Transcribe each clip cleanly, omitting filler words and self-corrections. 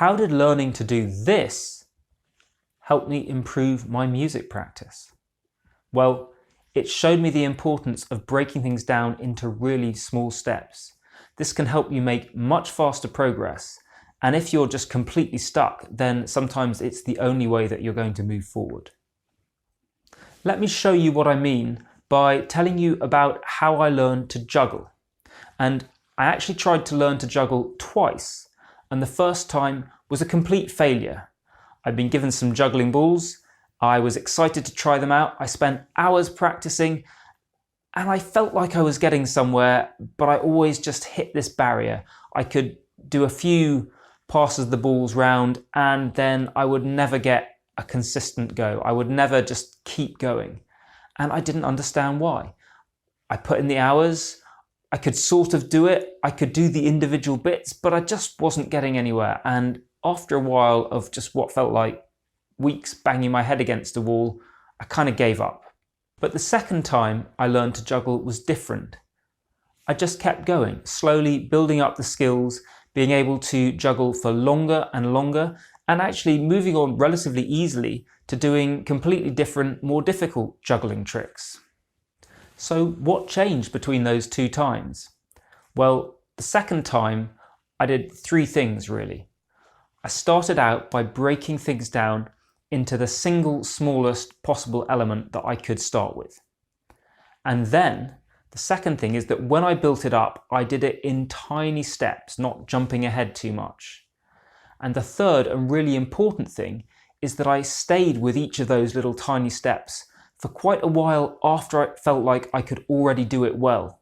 how did learning to do this help me improve my music practice? Well, it showed me the importance of breaking things down into really small steps. This can help you make much faster progress, and if you're just completely stuck, then sometimes it's the only way that you're going to move forward. Let me show you what I mean by telling you about how I learned to juggle. And I actually tried to learn to juggle twice, and the first time was a complete failure. I'd been given some juggling balls, I was excited to try them out, I spent hours practicing, and I felt like I was getting somewhere, but I always just hit this barrier. I could do a few passes the balls round, and then I would never get a consistent go. I would never just keep going. And I didn't understand why. I put in the hours, I could sort of do it, I could do the individual bits, but I just wasn't getting anywhere. And after a while of just what felt like weeks banging my head against a wall, I kind of gave up. But the second time I learned to juggle was different. I just kept going, slowly building up the skills, being able to juggle for longer and longer, and actually moving on relatively easily to doing completely different, more difficult juggling tricks. So what changed between those two times? Well, the second time I did three things really. I started out by breaking things down into the single smallest possible element that I could start with. And then the second thing is that when I built it up, I did it in tiny steps, not jumping ahead too much. And the third and really important thing is that I stayed with each of those little tiny steps for quite a while after I felt like I could already do it well.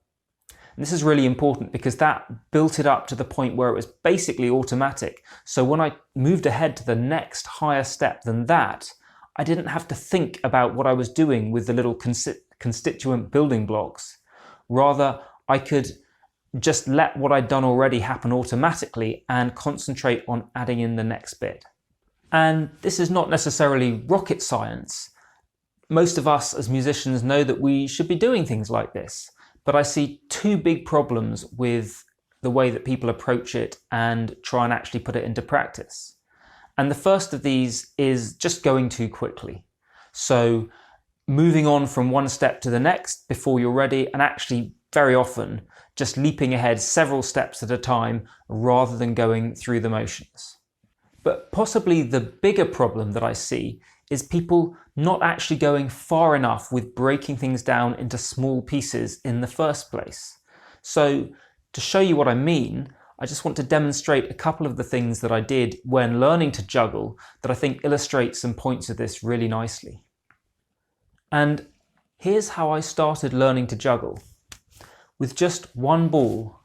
And this is really important because that built it up to the point where it was basically automatic. So when I moved ahead to the next higher step than that, I didn't have to think about what I was doing with the little constituent building blocks. Rather, I could just let what I'd done already happen automatically and concentrate on adding in the next bit. And this is not necessarily rocket science. Most of us as musicians know that we should be doing things like this, but I see two big problems with the way that people approach it and try and actually put it into practice. And the first of these is just going too quickly. So moving on from one step to the next before you're ready, and actually very often just leaping ahead several steps at a time rather than going through the motions. But possibly the bigger problem that I see is people not actually going far enough with breaking things down into small pieces in the first place. So to show you what I mean, I just want to demonstrate a couple of the things that I did when learning to juggle that I think illustrate some points of this really nicely. And here's how I started learning to juggle. With just one ball,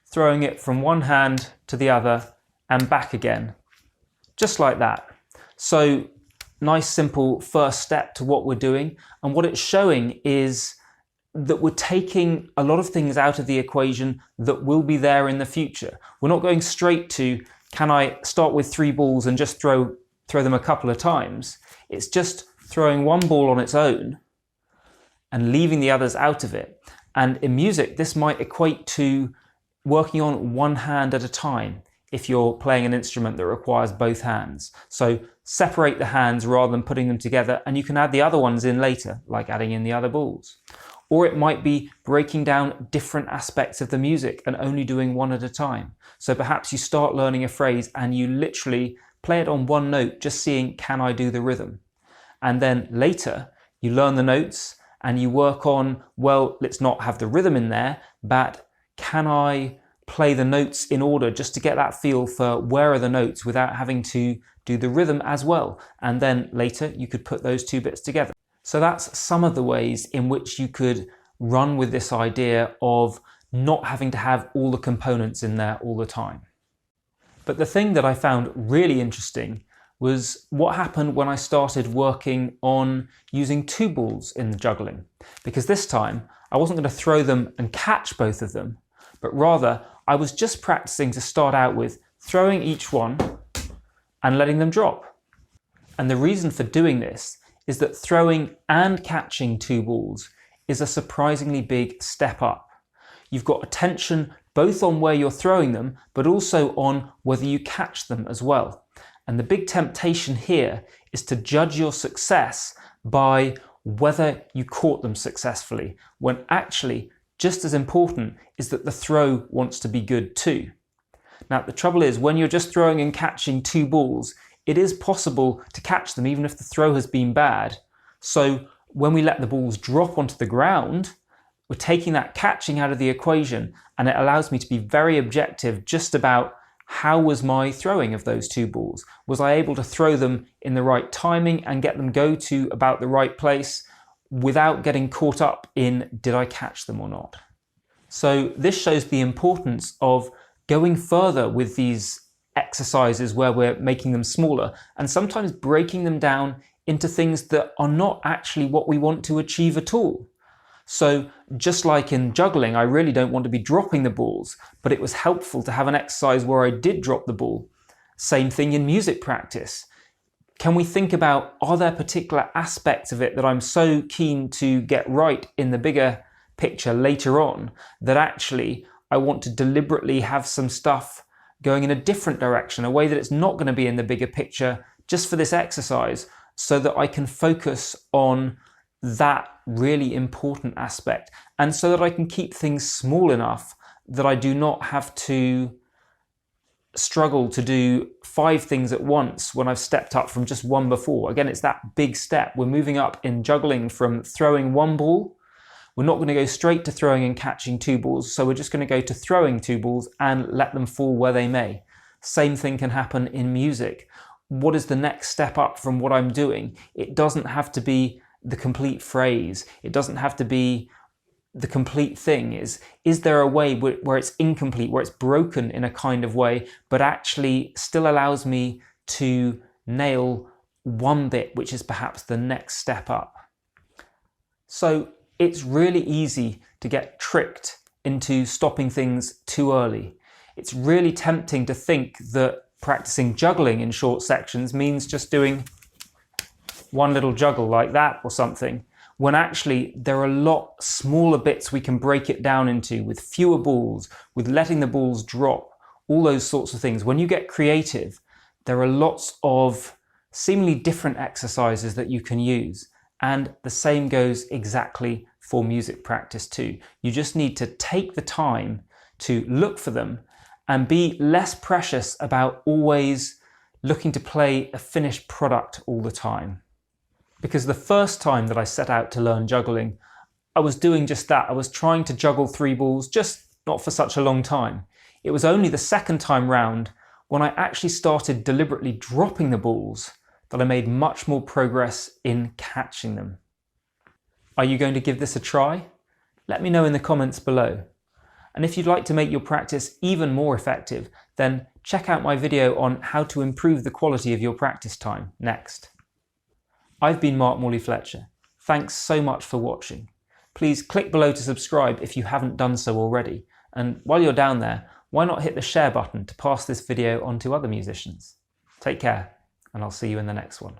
throwing it from one hand to the other and back again. Just like that. So nice simple first step to what we're doing, and what it's showing is that we're taking a lot of things out of the equation that will be there in the future. We're not going straight to, can I start with 3 balls and just throw them a couple of times? It's just throwing one ball on its own and leaving the others out of it. And in music, this might equate to working on one hand at a time if you're playing an instrument that requires both hands. So separate the hands rather than putting them together, and you can add the other ones in later, like adding in the other balls. Or it might be breaking down different aspects of the music and only doing one at a time. So perhaps you start learning a phrase and you literally play it on one note, just seeing, can I do the rhythm? And then later you learn the notes and you work on, well, let's not have the rhythm in there, but can I play the notes in order, just to get that feel for where are the notes without having to do the rhythm as well. And then later you could put those two bits together. So that's some of the ways in which you could run with this idea of not having to have all the components in there all the time. But the thing that I found really interesting was what happened when I started working on using 2 balls in the juggling. Because this time I wasn't going to throw them and catch both of them, but rather I was just practicing to start out with throwing each one and letting them drop. And the reason for doing this is that throwing and catching 2 balls is a surprisingly big step up. You've got attention both on where you're throwing them, but also on whether you catch them as well. And the big temptation here is to judge your success by whether you caught them successfully, when actually just as important is that the throw wants to be good too. Now, the trouble is, when you're just throwing and catching two balls, it is possible to catch them even if the throw has been bad. So when we let the balls drop onto the ground, we're taking that catching out of the equation, and it allows me to be very objective just about how was my throwing of those two balls. Was I able to throw them in the right timing and get them go to about the right place without getting caught up in did I catch them or not? So this shows the importance of going further with these exercises where we're making them smaller and sometimes breaking them down into things that are not actually what we want to achieve at all. So just like in juggling, I really don't want to be dropping the balls, but it was helpful to have an exercise where I did drop the ball. Same thing in music practice. Can we think about, are there particular aspects of it that I'm so keen to get right in the bigger picture later on that actually I want to deliberately have some stuff going in a different direction, a way that it's not going to be in the bigger picture just for this exercise, so that I can focus on that really important aspect, and so that I can keep things small enough that I do not have to struggle to do 5 things at once when I've stepped up from just one before. Again, it's that big step. We're moving up in juggling from throwing one ball. We're not going to go straight to throwing and catching 2 balls, so we're just going to go to throwing 2 balls and let them fall where they may. Same thing can happen in music. What is the next step up from what I'm doing? It doesn't have to be the complete phrase. It doesn't have to be the complete thing. Is there a way where it's incomplete, where it's broken in a kind of way, but actually still allows me to nail one bit, which is perhaps the next step up? So it's really easy to get tricked into stopping things too early. It's really tempting to think that practicing juggling in short sections means just doing one little juggle like that or something, when actually there are a lot smaller bits we can break it down into, with fewer balls, with letting the balls drop, all those sorts of things. When you get creative, there are lots of seemingly different exercises that you can use. And the same goes exactly for music practice too. You just need to take the time to look for them and be less precious about always looking to play a finished product all the time. Because the first time that I set out to learn juggling, I was doing just that. I was trying to juggle 3 balls, just not for such a long time. It was only the second time round, when I actually started deliberately dropping the balls, that I made much more progress in catching them. Are you going to give this a try? Let me know in the comments below. And if you'd like to make your practice even more effective, then check out my video on how to improve the quality of your practice time next. I've been Morley-Fletcher. Thanks so much for watching. Please click below to subscribe if you haven't done so already. And while you're down there, why not hit the share button to pass this video on to other musicians? Take care, and I'll see you in the next one.